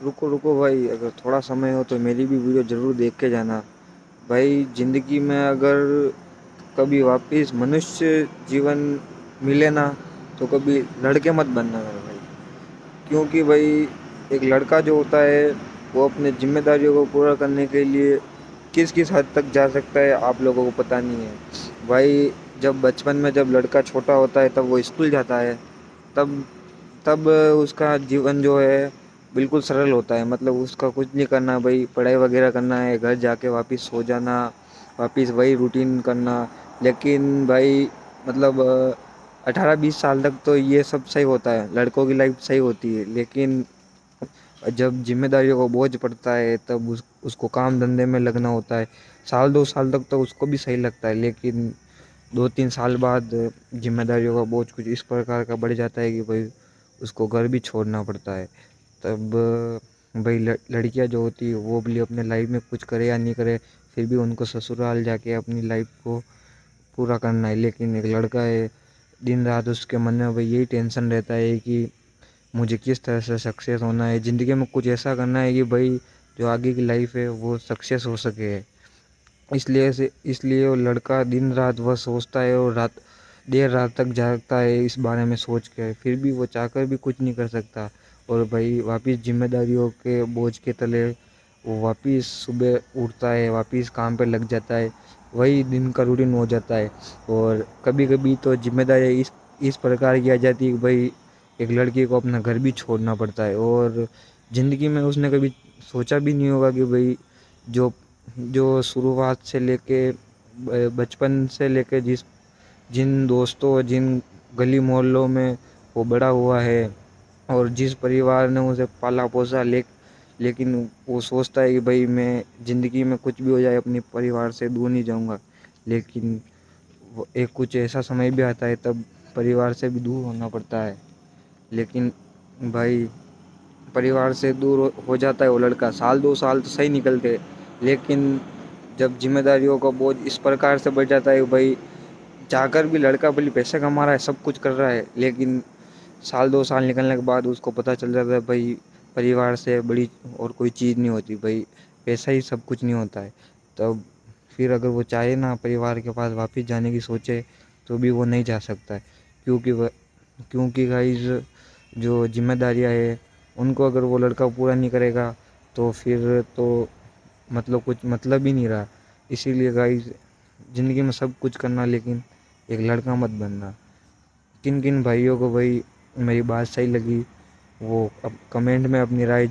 रुको रुको भाई, अगर थोड़ा समय हो तो मेरी भी वीडियो ज़रूर देख के जाना। भाई ज़िंदगी में अगर कभी वापस मनुष्य जीवन मिले ना, तो कभी लड़के मत बनना मेरे भाई। क्योंकि भाई एक लड़का जो होता है वो अपने जिम्मेदारियों को पूरा करने के लिए किस किस हद तक जा सकता है आप लोगों को पता नहीं है भाई। जब बचपन में जब लड़का छोटा होता है तब वो स्कूल जाता है, तब तब उसका जीवन जो है बिल्कुल सरल होता है। मतलब उसका कुछ नहीं करना भाई, पढ़ाई वगैरह करना है, घर जाके वापस सो जाना, वापस वही रूटीन करना। लेकिन भाई मतलब 18-20 साल तक तो ये सब सही होता है, लड़कों की लाइफ सही होती है। लेकिन जब जिम्मेदारियों का बोझ पड़ता है तब उसको काम धंधे में लगना होता है। 1-2 साल तक तो उसको भी सही लगता है, लेकिन 2-3 साल बाद जिम्मेदारियों का बोझ कुछ इस प्रकार का बढ़ जाता है कि भाई उसको घर भी छोड़ना पड़ता है। तब भाई लड़कियां जो होती है वो भी अपने लाइफ में कुछ करे या नहीं करे, फिर भी उनको ससुराल जाके अपनी लाइफ को पूरा करना है। लेकिन एक लड़का है, दिन रात उसके मन में भाई यही टेंशन रहता है कि मुझे किस तरह से सक्सेस होना है, ज़िंदगी में कुछ ऐसा करना है कि भाई जो आगे की लाइफ है वो सक्सेस हो सके। इसलिए वो लड़का दिन रात वह सोचता है और देर रात तक जागता है इस बारे में सोच के, फिर भी वो चाहकर भी कुछ नहीं कर सकता। और भाई वापस जिम्मेदारियों के बोझ के तले वो वापस सुबह उठता है, वापस काम पे लग जाता है, वही दिन का रूटीन हो जाता है। और कभी कभी तो जिम्मेदारी इस प्रकार की आ जाती है कि भाई एक लड़की को अपना घर भी छोड़ना पड़ता है। और ज़िंदगी में उसने कभी सोचा भी नहीं होगा कि भाई जो जो शुरुआत से लेके बचपन से लेके जिन दोस्तों जिन गली मोहल्लों में वो बड़ा हुआ है और जिस परिवार ने उसे पाला पोसा, लेकिन वो सोचता है कि भाई मैं ज़िंदगी में कुछ भी हो जाए अपने परिवार से दूर नहीं जाऊंगा। लेकिन वो एक कुछ ऐसा समय भी आता है तब परिवार से भी दूर होना पड़ता है। लेकिन भाई परिवार से दूर हो जाता है वो लड़का, 1-2 साल तो सही निकलते, लेकिन जब जिम्मेदारियों का बोझ इस प्रकार से बढ़ जाता है भाई, चाहकर भी लड़का भले पैसे कमा रहा है, सब कुछ कर रहा है, लेकिन 1-2 साल निकलने के बाद उसको पता चल जाता है भाई परिवार से बड़ी और कोई चीज़ नहीं होती भाई, पैसा ही सब कुछ नहीं होता है। तब फिर अगर वो चाहे ना परिवार के पास वापस जाने की सोचे तो भी वो नहीं जा सकता है। क्योंकि वह क्योंकि गाइस जो जिम्मेदारियाँ है उनको अगर वो लड़का पूरा नहीं करेगा तो फिर तो मतलब कुछ मतलब ही नहीं रहा। इसीलिए गाइस ज़िंदगी में सब कुछ करना, लेकिन एक लड़का मत बनना। किन किन भाइयों को भाई मेरी बात सही लगी वो अब कमेंट में अपनी राय